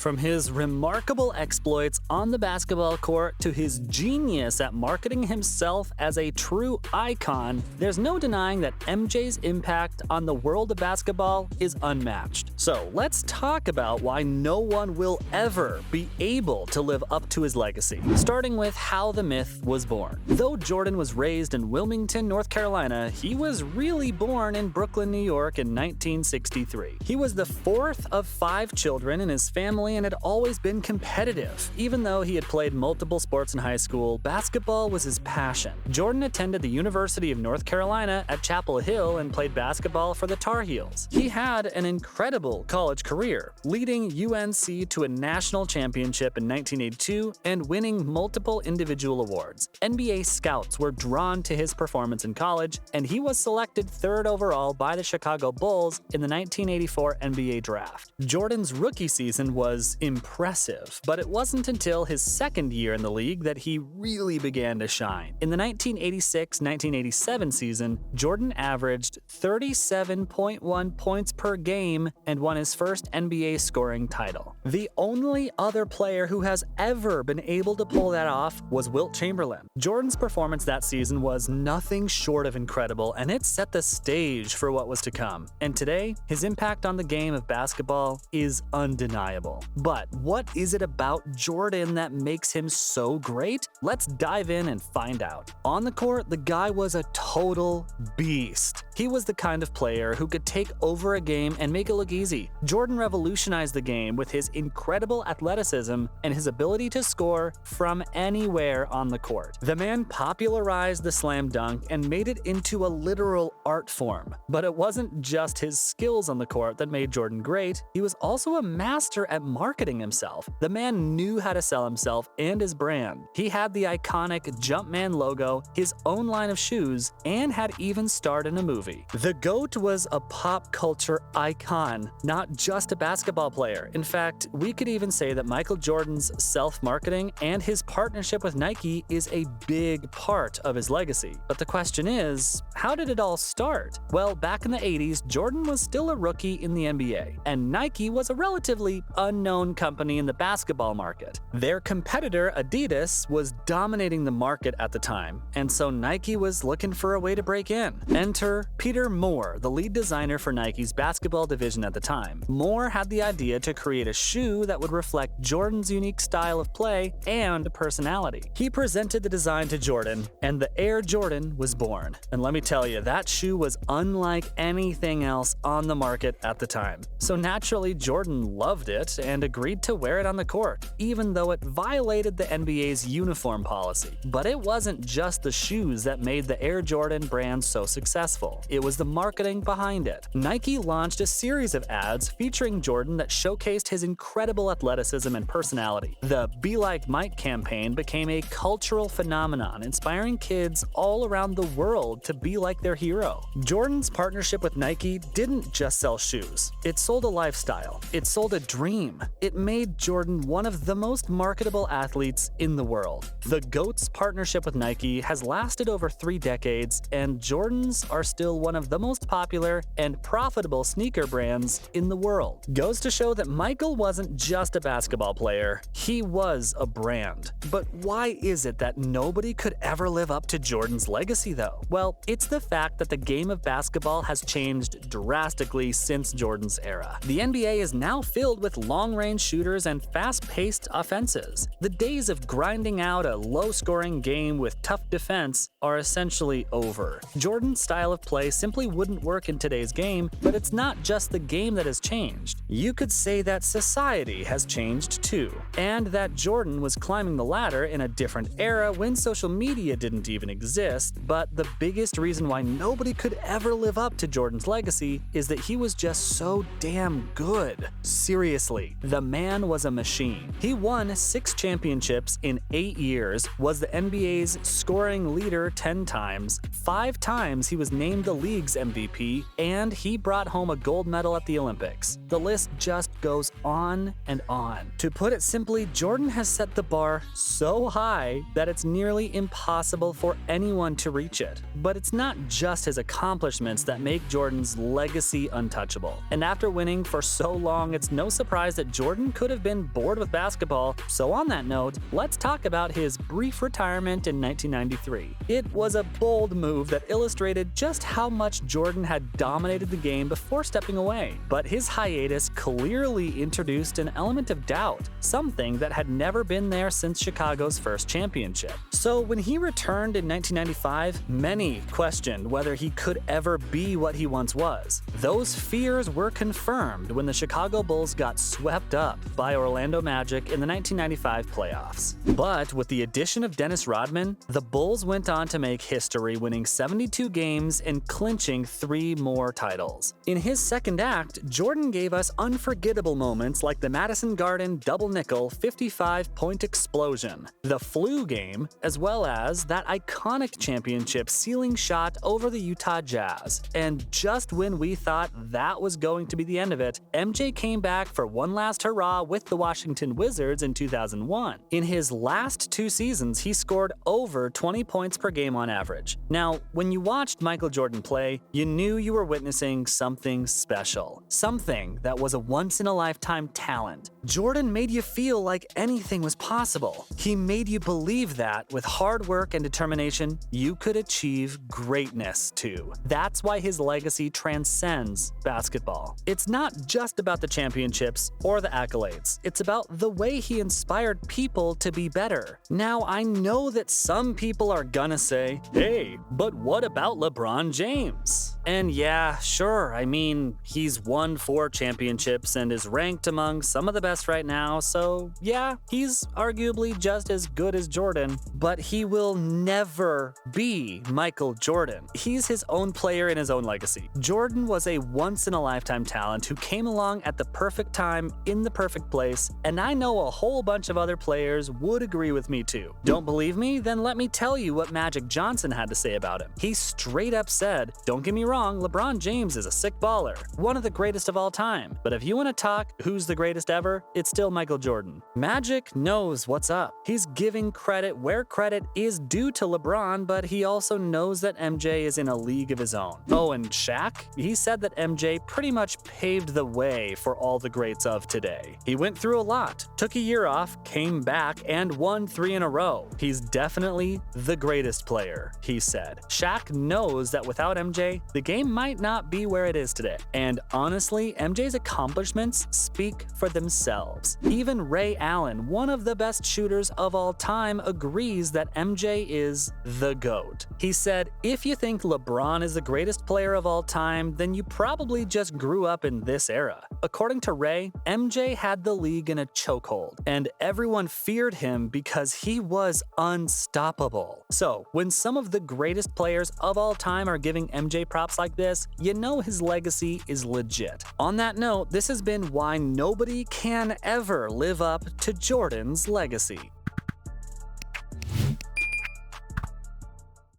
From his remarkable exploits on the basketball court to his genius at marketing himself as a true icon, there's no denying that MJ's impact on the world of basketball is unmatched. So let's talk about why no one will ever be able to live up to his legacy, starting with how the myth was born. Though Jordan was raised in Wilmington, North Carolina, he was really born in Brooklyn, New York in 1963. He was the fourth of 5 children in his family and had always been competitive. Even though he had played multiple sports in high school, basketball was his passion. Jordan attended the University of North Carolina at Chapel Hill and played basketball for the Tar Heels. He had an incredible college career, leading UNC to a national championship in 1982 and winning multiple individual awards. NBA scouts were drawn to his performance in college, and he was selected 3rd overall by the Chicago Bulls in the 1984 NBA draft. Jordan's rookie season was impressive, but it wasn't until his second year in the league that he really began to shine. In the 1986-1987 season, Jordan averaged 37.1 points per game and won his first NBA scoring title. The only other player who has ever been able to pull that off was Wilt Chamberlain. Jordan's performance that season was nothing short of incredible, and it set the stage for what was to come. And today, his impact on the game of basketball is undeniable. But what is it about Jordan that makes him so great? Let's dive in and find out. On the court, the guy was a total beast. He was the kind of player who could take over a game and make it look easy. Jordan revolutionized the game with his incredible athleticism and his ability to score from anywhere on the court. The man popularized the slam dunk and made it into a literal art form. But it wasn't just his skills on the court that made Jordan great. He was also a master at marketing himself. The man knew how to sell himself and his brand. He had the iconic Jumpman logo, his own line of shoes, and had even starred in a movie. The GOAT was a pop culture icon, not just a basketball player. In fact, we could even say that Michael Jordan's self-marketing and his partnership with Nike is a big part of his legacy. But the question is, how did it all start? Well, back in the 80s, Jordan was still a rookie in the NBA, and Nike was a relatively unknown company in the basketball market. Their competitor, Adidas, was dominating the market at the time, and so Nike was looking for a way to break in. Enter Peter Moore, the lead designer for Nike's basketball division at the time. Moore had the idea to create a shoe that would reflect Jordan's unique style of play and personality. He presented the design to Jordan, and the Air Jordan was born. And let me tell you, that shoe was unlike anything else on the market at the time. So naturally, Jordan loved it and agreed to wear it on the court, even though it violated the NBA's uniform policy. But it wasn't just the shoes that made the Air Jordan brand so successful. It was the marketing behind it. Nike launched a series of ads featuring Jordan that showcased his incredible athleticism and personality. The Be Like Mike campaign became a cultural phenomenon, inspiring kids all around the world to be like their hero. Jordan's partnership with Nike didn't just sell shoes. It sold a lifestyle. It sold a dream. It made Jordan one of the most marketable athletes in the world. The GOAT's partnership with Nike has lasted over 3 decades, and Jordans are still one of the most popular and profitable sneaker brands in the world. Goes to show that Michael wasn't just a basketball player, he was a brand. But why is it that nobody could ever live up to Jordan's legacy though? Well, it's the fact that the game of basketball has changed drastically since Jordan's era. The NBA is now filled with long-range shooters and fast-paced offenses. The days of grinding out a low-scoring game with tough defense are essentially over. Jordan's style of play simply wouldn't work in today's game, but it's not just the game that has changed. You could say that society has changed too, and that Jordan was climbing the ladder in a different era when social media didn't even exist, but the biggest reason why nobody could ever live up to Jordan's legacy is that he was just so damn good. Seriously, the man was a machine. He won 6 championships in 8 years, was the NBA's scoring leader 10 times, 5 times he was named the league's MVP, and he brought home a gold medal at the Olympics. The list just goes on and on. To put it simply, Jordan has set the bar so high that it's nearly impossible for anyone to reach it. But it's not just his accomplishments that make Jordan's legacy untouchable. And after winning for so long, it's no surprise that that Jordan could have been bored with basketball, so on that note, let's talk about his brief retirement in 1993. It was a bold move that illustrated just how much Jordan had dominated the game before stepping away, but his hiatus clearly introduced an element of doubt, something that had never been there since Chicago's first championship. So when he returned in 1995, many questioned whether he could ever be what he once was. Those fears were confirmed when the Chicago Bulls got swept up by Orlando Magic in the 1995 playoffs. But with the addition of Dennis Rodman, the Bulls went on to make history, winning 72 games and clinching 3 more titles. In his second act, Jordan gave us unforgettable moments like the Madison Garden double nickel 55-point explosion, the flu game, as well as that iconic championship ceiling shot over the Utah Jazz. And just when we thought that was going to be the end of it, MJ came back for one last hurrah with the Washington Wizards in 2001. In his last 2 seasons, he scored over 20 points per game on average. Now, when you watched Michael Jordan play, you knew you were witnessing something special, something that was a once-in-a-lifetime talent. Jordan made you feel like anything was possible. He made you believe that with hard work and determination, you could achieve greatness too. That's why his legacy transcends basketball. It's not just about the championships or the accolades. It's about the way he inspired people to be better. Now, I know that some people are gonna say, hey, but what about LeBron James? And yeah, sure, I mean, he's won 4 championships and is ranked among some of the best right now, so yeah, he's arguably just as good as Jordan, but he will never be Michael Jordan. He's his own player in his own legacy. Jordan was a once-in-a-lifetime talent who came along at the perfect time in the perfect place, and I know a whole bunch of other players would agree with me too. Don't believe me? Then let me tell you what Magic Johnson had to say about him. He straight up said, "Don't get me wrong, LeBron James is a sick baller, one of the greatest of all time, but if you want to talk who's the greatest ever, it's still Michael Jordan." Magic knows what's up. He's giving credit where credit is due to LeBron, but he also knows that MJ is in a league of his own. Oh, and Shaq? He said that MJ pretty much paved the way for all the greats of today. He went through a lot, took a year off, came back, and won 3 in a row. He's definitely the greatest player, he said. Shaq knows that without MJ, the game might not be where it is today. And honestly, MJ's accomplishments speak for themselves. Even Ray Allen, one of the best shooters of all time, agrees that MJ is the GOAT. He said, "If you think LeBron is the greatest player of all time, then you probably just grew up in this era." According to Ray, MJ had the league in a chokehold, and everyone feared him because he was unstoppable. So, when some of the greatest players of all time are giving MJ props like this, you know his legacy is legit. On that note, this has been why nobody can ever live up to Jordan's legacy.